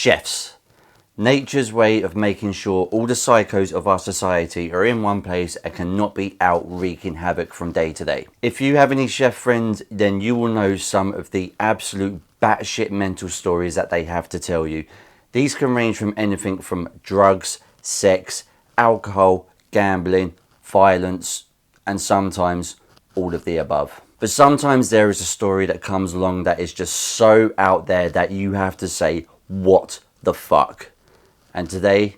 Chefs. Nature's way of making sure all the psychos of our society are in one place and cannot be out wreaking havoc from day to day. If you have any chef friends, then you will know some of the absolute batshit mental stories that they have to tell you. These can range from anything from drugs, sex, alcohol, gambling, violence, and sometimes all of the above. But sometimes there is a story that comes along that is just so out there that you have to say, what the fuck? And today,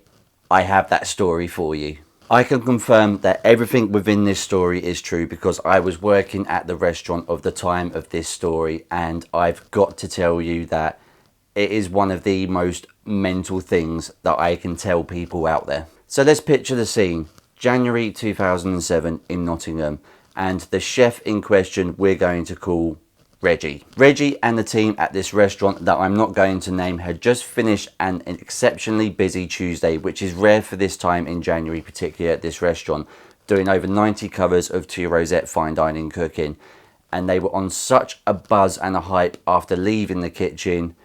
I have that story for you. I can confirm that everything within this story is true because I was working at the restaurant of the time of this story, and I've got to tell you that it is one of the most mental things that I can tell people out there. So let's picture the scene. January 2007 in Nottingham, and the chef in question we're going to call Reggie. Reggie and the team at this restaurant that I'm not going to name had just finished an exceptionally busy Tuesday, which is rare for this time in January, particularly at this restaurant, doing over 90 covers of 2 Rosette fine dining cooking. And they were on such a buzz and a hype after leaving the kitchen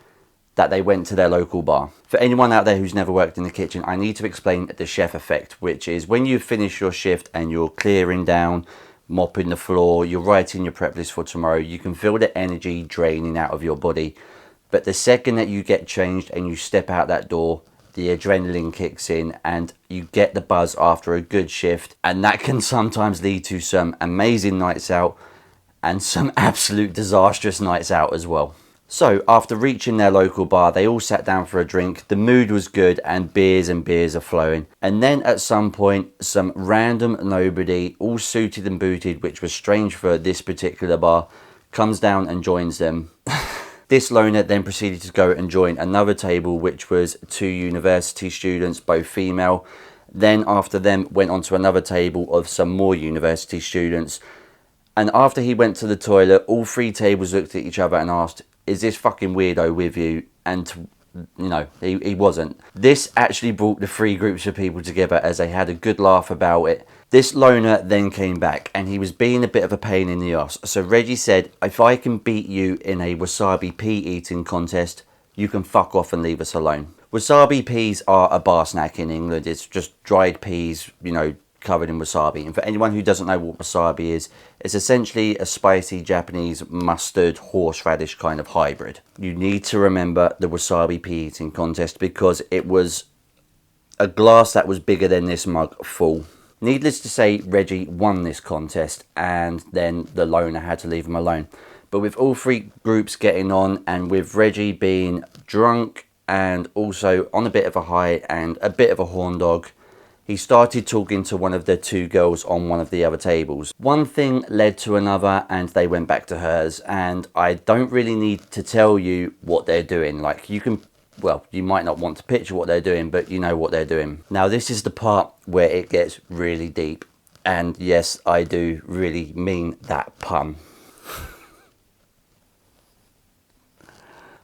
that they went to their local bar. For anyone out there who's never worked in the kitchen, I need to explain the chef effect, which is when you finish your shift and you're clearing down, mopping the floor, you're writing your prep list for tomorrow, you can feel the energy draining out of your body. But the second that you get changed and you step out that door, the adrenaline kicks in and you get the buzz after a good shift, and that can sometimes lead to some amazing nights out and some absolute disastrous nights out as well. So after reaching their local bar, they all sat down for a drink. The mood was good and beers are flowing. And then at some point, some random nobody, all suited and booted, which was strange for this particular bar, comes down and joins them. This loner then proceeded to go and join another table, which was 2 university students, both female. Then after them went on to another table of some more university students. And after he went to the toilet, all 3 tables looked at each other and asked, "Is this fucking weirdo with you?" And you know, he wasn't. This actually brought the 3 groups of people together as they had a good laugh about it. This loner then came back and he was being a bit of a pain in the arse. So Reggie said, "If I can beat you in a wasabi pea eating contest, you can fuck off and leave us alone." Wasabi peas are a bar snack in England. It's just dried peas, you know, covered in wasabi. And for anyone who doesn't know what wasabi is, it's essentially a spicy Japanese mustard horseradish kind of hybrid. You need to remember the wasabi pea eating contest because it was a glass that was bigger than this mug full. Needless to say, Reggie won this contest and then the loner had to leave him alone. But with all 3 groups getting on and with Reggie being drunk and also on a bit of a high and a bit of a horn dog, he started talking to one of the 2 girls on one of the other tables. One thing led to another and they went back to hers, and I don't really need to tell you what they're doing. Like, you can, well, you might not want to picture what they're doing, but you know what they're doing. Now this is the part where it gets really deep, and yes, I do really mean that pun.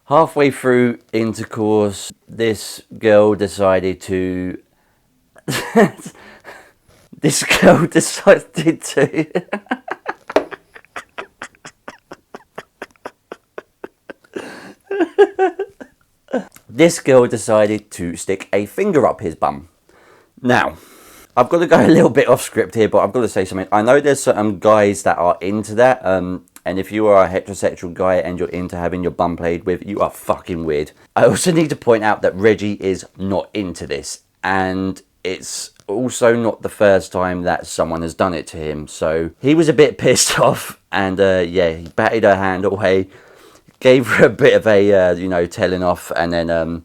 Halfway through intercourse, this girl decided to This girl decided to stick a finger up his bum. Now, I've got to go a little bit off script here, but I've got to say something. I know there's certain guys that are into that, and if you are a heterosexual guy and you're into having your bum played with, you are fucking weird. I also need to point out that Reggie is not into this, and it's also not the first time that someone has done it to him. So he was a bit pissed off, and yeah, he batted her hand away, gave her a bit of a you know, telling off, and then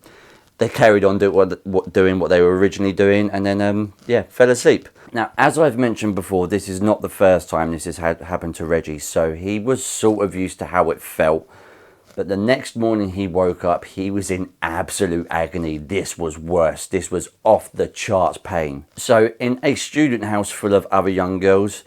they carried on doing what they were originally doing, and then yeah, fell asleep. Now, as I've mentioned before, this is not the first time this has happened to Reggie, so he was sort of used to how it felt. But the next morning he woke up, he was in absolute agony. This was worse. This was off the charts pain. So in a student house full of other young girls,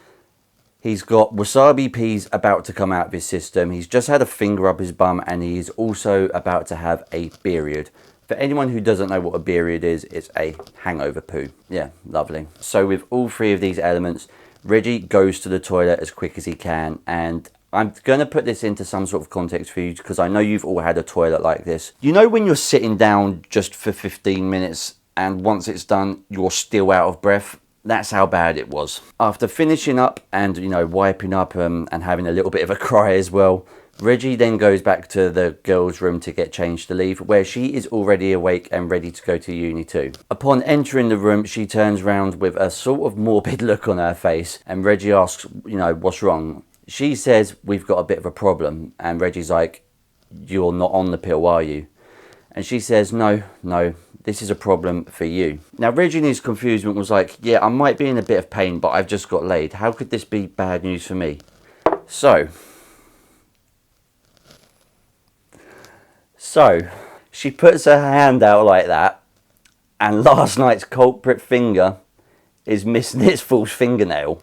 he's got wasabi peas about to come out of his system. He's just had a finger up his bum, and he's also about to have a period. For anyone who doesn't know what a period is, it's a hangover poo. Yeah, lovely. So with all 3 of these elements, Reggie goes to the toilet as quick as he can, and I'm going to put this into some sort of context for you because I know you've all had a toilet like this. You know when you're sitting down just for 15 minutes and once it's done, you're still out of breath? That's how bad it was. After finishing up and, you know, wiping up and having a little bit of a cry as well, Reggie then goes back to the girls' room to get changed to leave, where she is already awake and ready to go to uni too. Upon entering the room, she turns round with a sort of morbid look on her face, and Reggie asks, you know, what's wrong? She says, we've got a bit of a problem, and Reggie's like, you're not on the pill, are you? And she says, no, this is a problem for you. Now, Reggie in his confusion was like, yeah, I might be in a bit of pain, but I've just got laid. How could this be bad news for me? So, she puts her hand out like that, and last night's culprit finger is missing its false fingernail.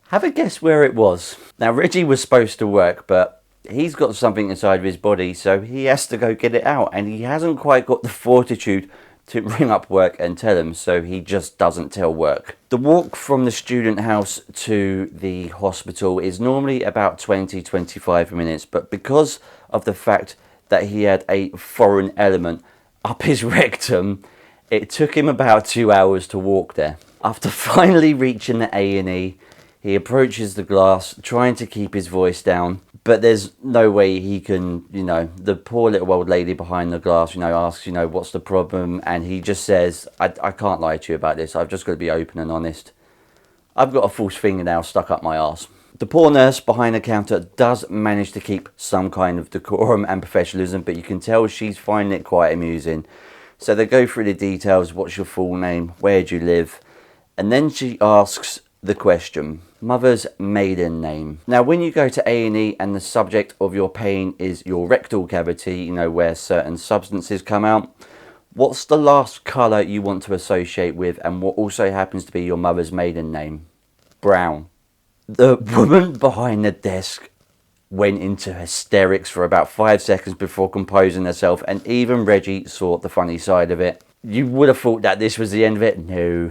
Have a guess where it was. Now, Reggie was supposed to work, but he's got something inside of his body, so he has to go get it out, and he hasn't quite got the fortitude to ring up work and tell them, so he just doesn't tell work. The walk from the student house to the hospital is normally about 20-25 minutes, but because of the fact that he had a foreign element up his rectum, it took him about 2 hours to walk there. After finally reaching the A&E, he approaches the glass, trying to keep his voice down, but there's no way he can, you know, the poor little old lady behind the glass, you know, asks, you know, what's the problem? And he just says, I can't lie to you about this. I've just got to be open and honest. I've got a false fingernail stuck up my arse. The poor nurse behind the counter does manage to keep some kind of decorum and professionalism, but you can tell she's finding it quite amusing. So they go through the details, what's your full name, where do you live? And then she asks the question, mother's maiden name. Now, when you go to A&E and the subject of your pain is your rectal cavity, you know, where certain substances come out, what's the last colour you want to associate with and what also happens to be your mother's maiden name? Brown. The woman behind the desk went into hysterics for about 5 seconds before composing herself, and even Reggie saw the funny side of it. You would have thought that this was the end of it. No.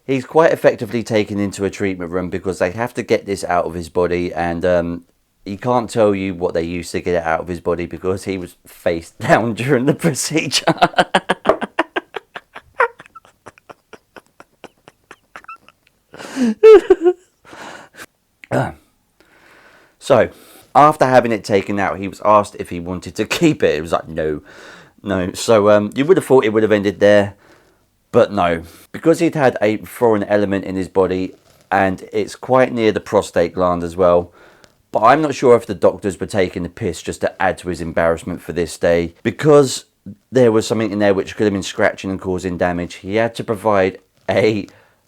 He's quite effectively taken into a treatment room because they have to get this out of his body, and he can't tell you what they used to get it out of his body because he was face down during the procedure. So, after having it taken out, he was asked if he wanted to keep it. It was like, no. So, you would have thought it would have ended there, but no. Because he'd had a foreign element in his body, and it's quite near the prostate gland as well. But I'm not sure if the doctors were taking the piss just to add to his embarrassment for this day. Because there was something in there which could have been scratching and causing damage, he had to provide a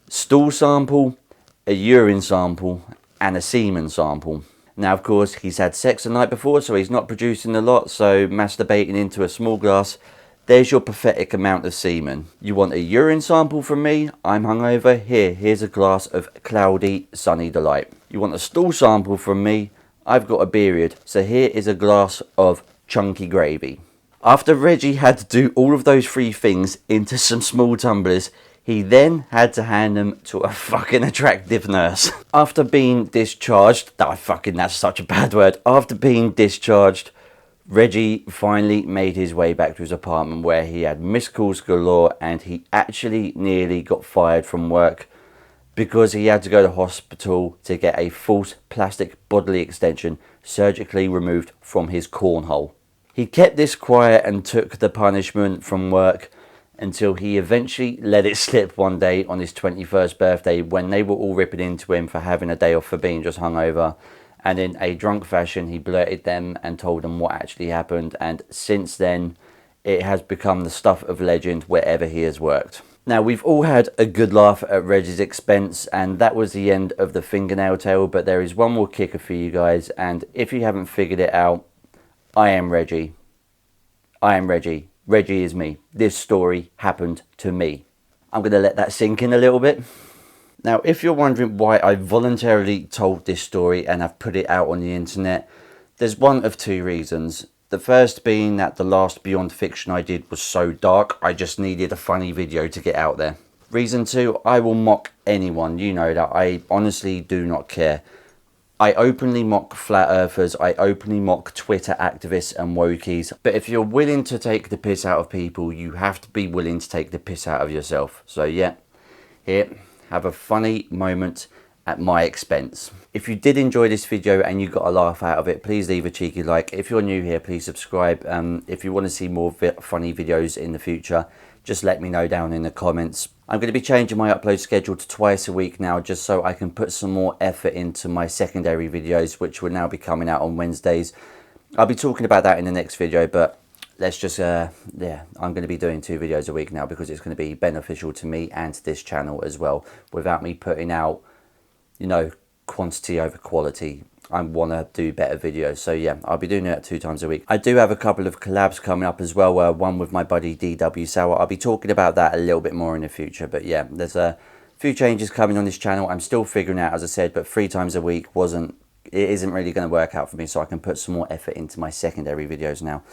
stool sample, a urine sample, and a semen sample. Now, of course, he's had sex the night before, so he's not producing a lot, so masturbating into a small glass, there's your pathetic amount of semen. You want a urine sample from me? I'm hungover. Here's a glass of cloudy, sunny delight. You want a stool sample from me? I've got a period, so here is a glass of chunky gravy. After Reggie had to do all of those 3 things into some small tumblers, he then had to hand them to a fucking attractive nurse. After being discharged, that's such a bad word. After being discharged, Reggie finally made his way back to his apartment where he had missed calls galore, and he actually nearly got fired from work because he had to go to hospital to get a false plastic bodily extension surgically removed from his cornhole. He kept this quiet and took the punishment from work until he eventually let it slip one day on his 21st birthday when they were all ripping into him for having a day off for being just hungover, and in a drunk fashion he blurted them and told them what actually happened, and since then it has become the stuff of legend wherever he has worked. Now, we've all had a good laugh at Reggie's expense, and that was the end of the Fingernail Tale, but there is one more kicker for you guys, and if you haven't figured it out, I am Reggie. Reggie is me. This story happened to me. I'm going to let that sink in a little bit. Now, if you're wondering why I voluntarily told this story and have put it out on the internet, there's one of 2 reasons. The first being that the last Beyond Fiction I did was so dark, I just needed a funny video to get out there. Reason 2, I will mock anyone. You know that. I honestly do not care. I openly mock flat earthers, I openly mock Twitter activists and wokies. But if you're willing to take the piss out of people, you have to be willing to take the piss out of yourself. So yeah, here, have a funny moment at my expense. If you did enjoy this video and you got a laugh out of it, please leave a cheeky like. If you're new here, please subscribe. If you want to see more funny videos in the future, just let me know down in the comments. I'm going to be changing my upload schedule to twice a week now, just so I can put some more effort into my secondary videos, which will now be coming out on Wednesdays. I'll be talking about that in the next video, but let's just, yeah, I'm going to be doing 2 videos a week now because it's going to be beneficial to me and to this channel as well, without me putting out, you know, quantity over quality. I want to do better videos, so yeah, I'll be doing it 2 times a week. I do have a couple of collabs coming up as well, one with my buddy DW Sour. I'll be talking about that a little bit more in the future, but yeah, there's a few changes coming on this channel. I'm still figuring out, as I said, but 3 times a week isn't really going to work out for me, so I can put some more effort into my secondary videos now.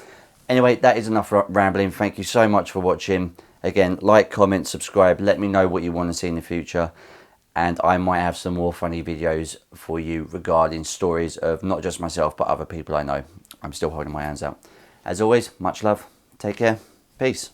Anyway, that is enough rambling. Thank you so much for watching. Again, like, comment, subscribe, let me know what you want to see in the future. And I might have some more funny videos for you regarding stories of not just myself, but other people I know. I'm still holding my hands out. As always, much love. Take care. Peace.